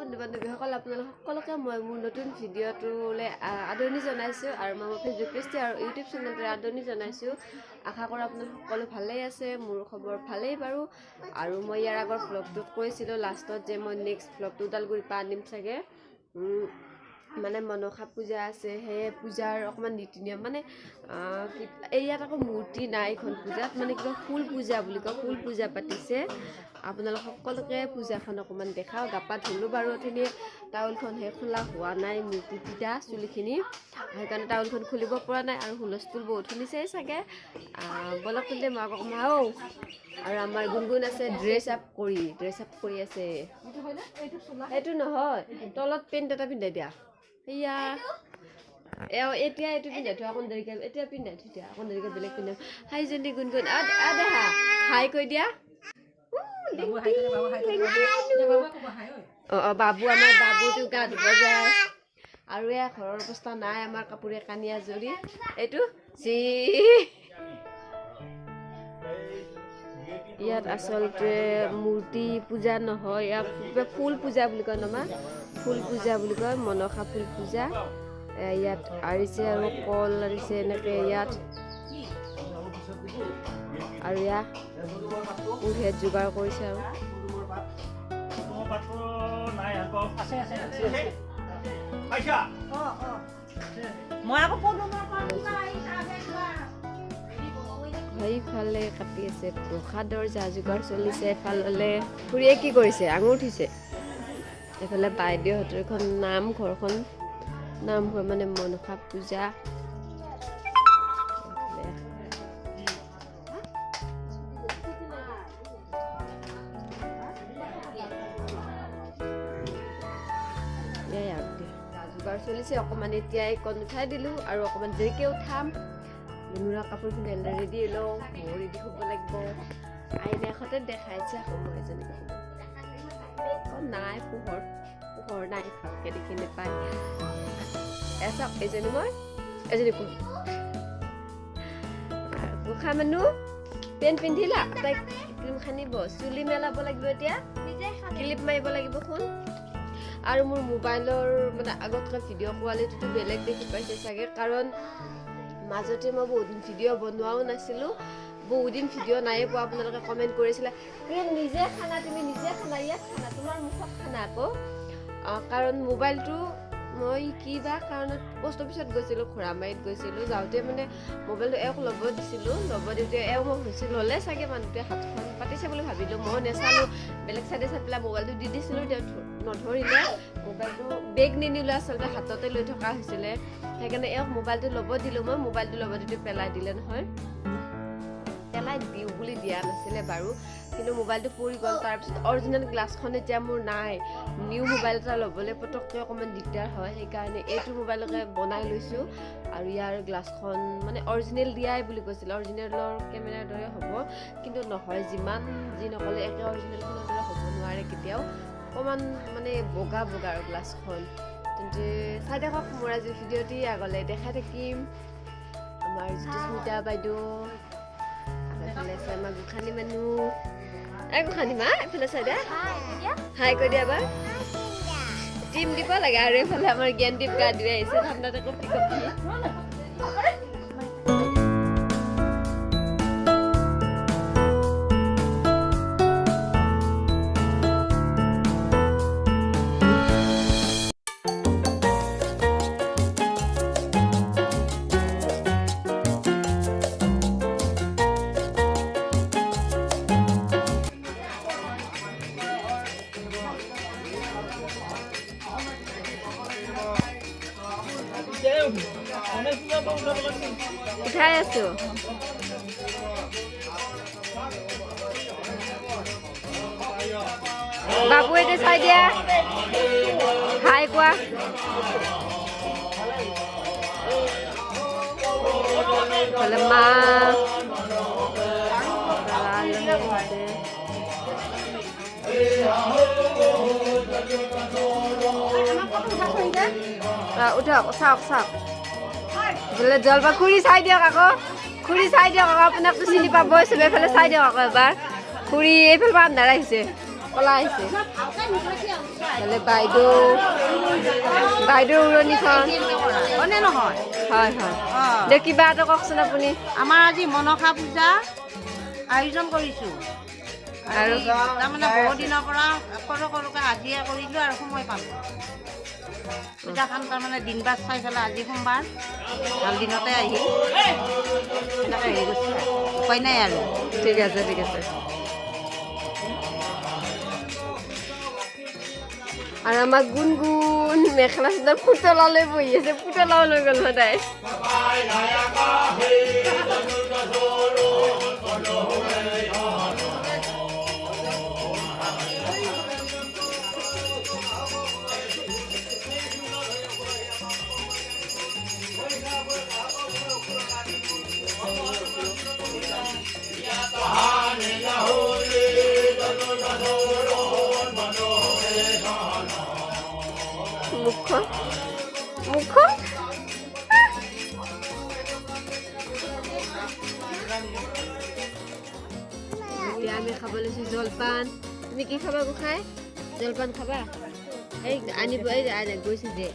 বন্ধু-বান্ধৱীসকল আপোনালোক সকলোকে মই মোৰ নতুন ভিডিঅ'টোলৈ আদৰণি জনাইছোঁ আৰু মই ফেচবুক পেজটো আৰু ইউটিউব চেনেলটোলৈ আদৰণি জনাইছোঁ। আশা কৰোঁ আপোনালোক সকলো ভালেই আছে, মোৰ খবৰ ভালেই বাৰু। আৰু মই ইয়াৰ আগৰ ভ্লগটোত কৈছিলোঁ লাষ্টত যে মই নেক্সট ভ্লগটো ওদালগুৰিৰ পৰা আনিম চাগে। মানে মনসা পূজা আছে, সেই পূজাৰ অকণমান নীতি নিয়ম মানে ইয়াত আকৌ মূৰ্তি নাই এইখন পূজাত, মানে কিবা ফুল পূজা বুলি কয়, ফুল পূজা পাতিছে। আপোনালোক সকলোকে পূজাখন অকণমান দেখাওঁ। গাপা ধুলোঁ বাৰু অথনি, টাউলখন খোলা হোৱা নাই, মূৰ্তি পিঠা চুলিখিনি, সেইকাৰণে টাউলখন খুলিব পৰা নাই আৰু হুলস্থুল বহুত শুনিছেই চাগে। বলক তেন্তে মই আকৌ কমাওঁ। আৰু আমাৰ গুণগুণ আছে ড্ৰেছ আপ কৰি আছে। সেইটো নহয়, তলত পেণ্ট এটা পিন্ধাই দিয়া। সেয়া এতিয়া এইটো পিন্ধাই থোৱা, অকণ দেৰিকৈ এতিয়া পিন্ধাই থৈ দিয়া, অকণ দেৰিকৈ বেলেগ পিন্ধাম। হাইজনী গুণগুণ দেহা হাই কৈ দিয়া। বাবু আমাৰ বাবুটো গা ধুব যায়। আৰু এয়া ঘৰৰ অৱস্থা নাই, আমাৰ কাপোৰে কানি আজৰি। এইটো ইয়াত আচলতে মূৰ্তি পূজা নহয়, ইয়াত ফুল পূজা বুলি কয় নমা, ফুল পূজা বুলি কয়, মনসা ফুল পূজা। ইয়াত আৰিছে আৰু কল আৰিছে এনেকৈ ইয়াত। আৰু ইয়াত পুৰহেত যোগাৰ কৰিছে আৰু সেইফালে কাটি আছে, প্ৰসাদৰ যা যোগাৰ চলিছে। এফালে খুৰীয়ে কি কৰিছে, আঙুৰ উঠিছে। এইফালে বাইদেউহঁতৰ এখন নামঘৰখন, নামঘৰ মানে মনসা পূজা। যোগাৰ চলিছে অকণমান, এতিয়া এইকণ উঠাই দিলোঁ আৰু অকণমান দেৰিকৈ উঠাম। মুনুৰা কাপোৰ পিন্ধাই ৰেডি লওঁ, মই ৰেডি হ'ব লাগিব। আইনে এখতে দেখাইছে সময় এজনী নাই, পোহৰ নাই, ভালকৈ দেখি নাপায়। চাওক এজনী মই এজনী গোঁসা মানুহ পেণ্ট পিন্ধিলা, তাইক ক্ৰীম সানিব, চুলি মেলাব লাগিব, এতিয়া ক্লিপ মাৰিব লাগিব শুন। আৰু মোৰ মোবাইলৰ মানে আগতকৈ ভিডিঅ' কোৱালিটিটো বেলেগ দেখি পাইছে চাগে, কাৰণ মাজতে মই বহুত দিন ভিডিঅ' বনোৱাও নাছিলোঁ, বহুত দিন ভিডিঅ' নায়ে পোৱা। আপোনালোকে কমেণ্ট কৰিছিলে নিজে খানা, তুমি নিজে খানা, ইয়াত খানা, তোমাৰ মুখত খানা আকৌ। কাৰণ মোবাইলটো মই কিবা কাৰণত পোষ্ট অফিচত গৈছিলোঁ, খুৰামাৰীত গৈছিলোঁ, যাওঁতে মানে মোবাইলটো এওঁক ল'ব দিছিলোঁ, ল'ব দিওঁতে এওঁ মোক হৈছিল ল'লে চাগে, মানুহটোৱে হাতখন পাতিছে বুলি ভাবিলোঁ। মই নেচালোঁ, বেলেগ চাইডে চাই পেলাই মোবাইলটো দি দিছিলোঁ, তেওঁ নধৰিলে। মোবাইলটো বেগ নিনিলোঁ, আচলতে হাততে লৈ থকা হৈছিলে, সেইকাৰণে এওঁক মোবাইলটো ল'ব দিলোঁ। মই মোবাইলটো ল'ব দিওঁতে পেলাই দিলে নহয়, পেলাই দিওঁ বুলি দিয়া নাছিলে বাৰু, কিন্তু মোবাইলটো পৰি গ'ল। তাৰপিছত অৰিজিনেল গ্লাছখন এতিয়া মোৰ নাই, নিউ মোবাইল এটা ল'বলৈ পটককৈ অকণমান দিগদাৰ হয়, সেইকাৰণে এইটো মোবাইলকে বনাই লৈছোঁ। আৰু ইয়াৰ গ্লাছখন মানে অৰিজিনেল দিয়াই বুলি কৈছিল, অৰিজিনেলৰ কেমেৰাৰ দৰে হ'ব, কিন্তু নহয়, যিমান যি নক'লে একে অৰিজিনেলখনৰ দৰে হ'ব নোৱাৰে কেতিয়াও। অকণমান মানে বগা আৰু গ্লাছখন। তেন্তে চাই থাকক মোৰ আজিৰ ভিডিঅ'টি, আগলৈ দেখাই থাকিম আমাৰ স্মিতা বাইদেউ। এইফালে আছে আমাৰ গোঁসানী মানুহ, গোঁসানী মা এইফালে চাই দিয়া, হাই কৈ দিয়া এবাৰ, টিম দিব লাগে। আৰু এইফালে আমাৰ জ্ঞানদীপ গা ধুই আহিছে, ঠাণ্ডাতে কপি উঠাই আছো। বাবু এতিয়া চাই দিয়া, হাই কোৱা। মা উঠক, চাওক বোলে জলবা খুৰী চাই দিয়ক আকৌ, খুৰী চাই দিয়ক আকৌ, আপোনাকতো চিনি পাবই চবে। এইফালে চাই দিয়ক আকৌ এবাৰ, খুৰী এইফালে পৰা আন্ধাৰ আহিছে। পলাই আহিছে তাহলে বাইদেউ উৰণিখন হয়নে নহয়? হয় হয় দে কিবা এটা কওকচোন আপুনি আমাৰ আজি মনসা পূজা আয়োজন কৰিছোঁ আৰু তাৰমানে বহুত দিনৰ পৰা সৰুকৈ আজিয়ে কৰিলোঁ আৰু সময় পালোঁ পূজাখন তাৰমানে দিন বাৰ চাই পেলাই আজি সোমবাৰ ভাল দিনতে আহি এনেকৈ হেৰি কৰিছোঁ উপায় নাই আৰু ঠিক আছে আৰু আমাৰ গুণগুণ মেখেলা চাদৰ পুতলা লৈ বহি আছে পুতলাও লৈ গ'ল সদায় মুখখন এতিয়া আমি খাব লৈছোঁ জলপান তুমি কি খাবা গোসাঁই জলপান খাবা এই আনিব এই গৈছে যে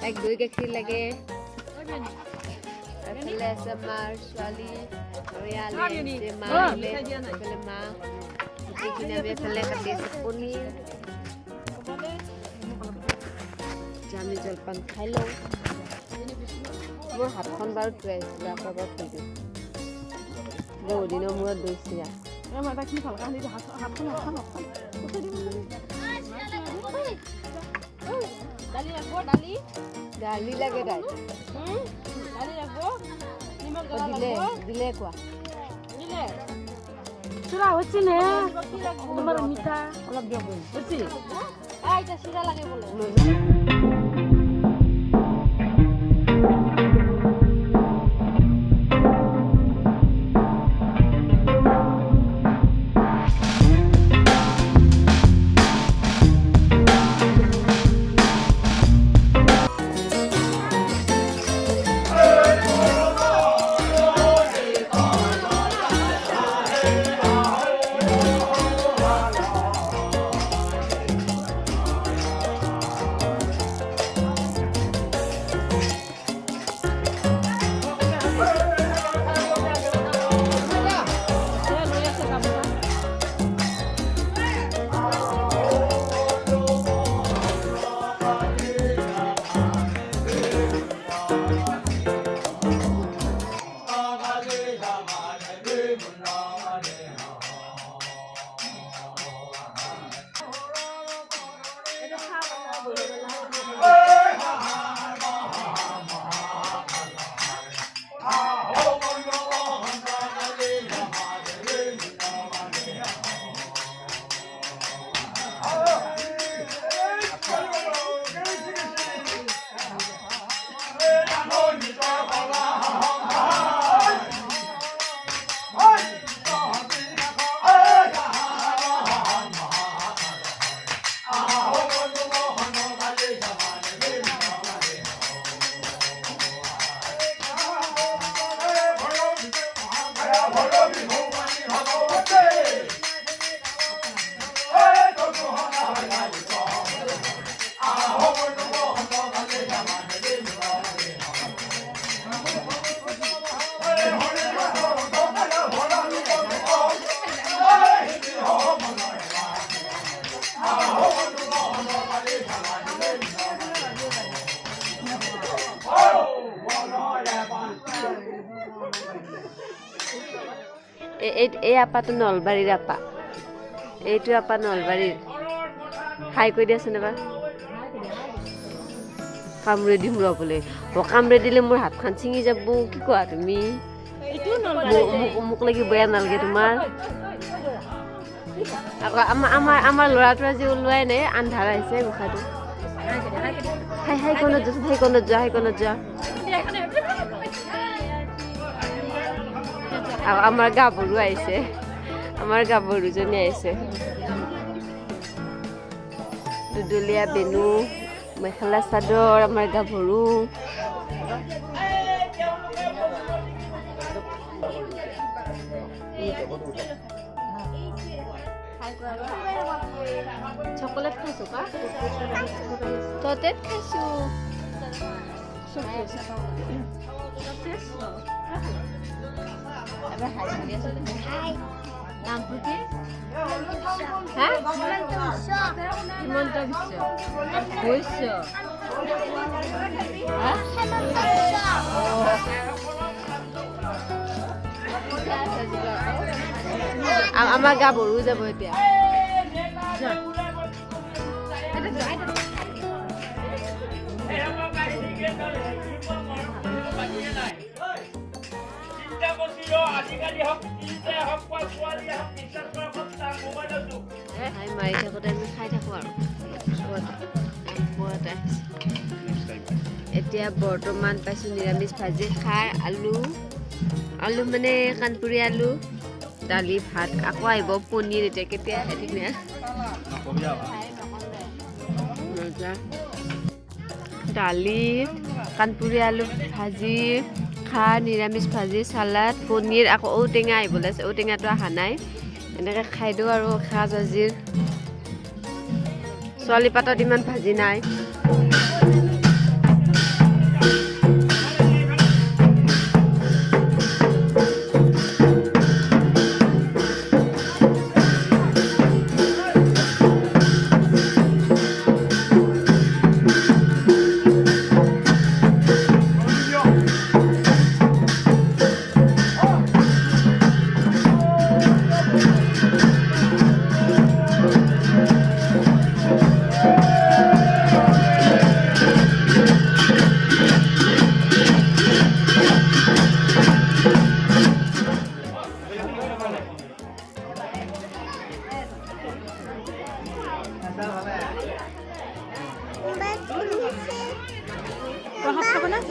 তাইক দৈ গাখীৰ লাগে এইফালে আছে মাৰ ছোৱালী আৰু ইয়ালে মা এইফালে মা গোটেইখিনি আমি এইফালে কাটি আছে পনীৰ আমি জলপান খাই লওঁ মোৰ হাতখন বাৰু থৈ আহিছিলোঁ আকৌ এবাৰ থৈ দিওঁ বহু দিনৰ মূৰত দৈ চিৰা দালি লাগে তাই দিলে কোৱা চিৰা হৈছে নে তোমাৰ মিঠা অলপ দিয়ক হৈছে চিৰা লাগে বোলে এই আপাটো নলবাৰীৰ আপা এইটো আপা নলবাৰীৰ হাই কৈ দিয়াচোন এবাৰ কামৰে দিম ৰ'বলৈ কামৰে দিলে মোৰ হাতখন ছিঙি যাব কি কোৱা তুমি মোক লাগি বেয়া নালাগে তোমাৰ আকৌ আমাৰ ল'ৰাটো আজি ওলোৱাই নাই আন্ধাৰ আহিছে গোসাঁইটো হাইকণত যোৱা আৰু আমাৰ গাভৰু আহিছে আমাৰ গাভৰুজনী আহিছে দুদলীয়া বেনু মেখেলা চাদৰ আমাৰ গাভৰু চকলেট খাইছো কা চকলেট খাইছো নামটো কি হিমন্ত বিশ্ব আমাৰ গা বৰু যাব এতিয়া মাৰি থাকোঁতে আমি খাই থাকোঁ আৰু এতিয়া বৰ্তমান পাইছোঁ নিৰামিষ ভাজি খাৰ আলু মানে কাণপুৰি আলু দালি ভাত আকৌ আহিব পনীৰ এতিয়া কেতিয়া এদিনীয়া দালি কাণপুৰি আলু ভাজি খাৰ নিৰামিষ ভাজি চালাড পনীৰ আকৌ ঔটেঙা আহিবলৈ আছে ঔটেঙাটো অহা নাই এনেকৈ খাই দিওঁ আৰু সাজ আজিৰ ছোৱালী পাতত ইমান ভাজি নাই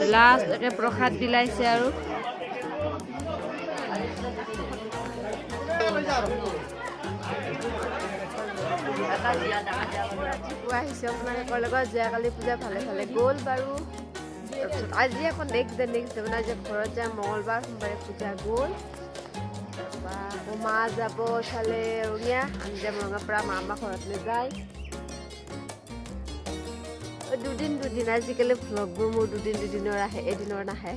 লাষ্ট একে প্ৰসাদ বিলাইছে আৰু আহিছে আপোনালোকৰ লগত যোৱাকালি পূজা ভালে ভালে গ'ল বাৰু তাৰপিছত আজি আকৌ নেক্সট ডে মানে আজি ঘৰত যাম মঙলবাৰ সোমবাৰে পূজা গ'ল আকৌ মা যাব ইফালে ৰঙীয়া আমি যাম ৰঙাৰ পৰা মা ঘৰত নাযায় দুদিন আজিকালি ভ্লগবোৰ মোৰ দুদিনৰ আহে এদিনৰ নাহে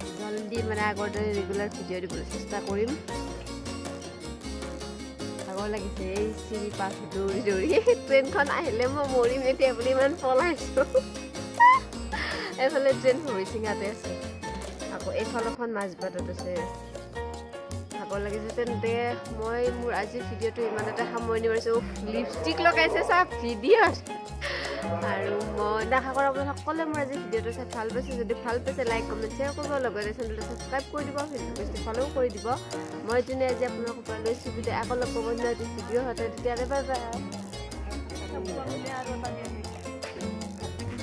জলদি মানে আগৰ দৰে ৰেগুলাৰ ভিডিঅ' দিবলৈ চেষ্টা কৰিম ভাগৰ লাগিছে এই চিৰি পাছ দৌৰি ট্ৰেইনখন আহিলে মই মৰিম এতিয়া বুলি ইমান পলাইছোঁ এইফালে ট্ৰেইন হৰিচিঙাতে আছে আকৌ এইফালখন মাজবাটত আছে ভাগৰ লাগিছে তেন্তে মই মোৰ আজিৰ ভিডিঅ'টো ইমানতে সামৰণি মাৰিছোঁ লিপষ্টিক লগাইছে চব ভিডিঅ'ত আৰু মই আশা কৰোঁ আপোনালোকে সকলোৱে মোৰ আজি ভিডিঅ'টো চাই ভাল পাইছে যদি ভাল পাইছে লাইক কমেণ্ট শ্বেয়াৰ কৰিব লগতে চেনেলটো ছাবস্ক্ৰাইব কৰি দিব ফেচবুক পেজটো ফ'ল' কৰি দিব মই যোনে আজি আপোনালোকৰ পৰা লৈছোঁ ভিডিঅ' আকৌ লগ পাব ভিডিঅ' হতে তেতিয়াহ'লে বাই বাই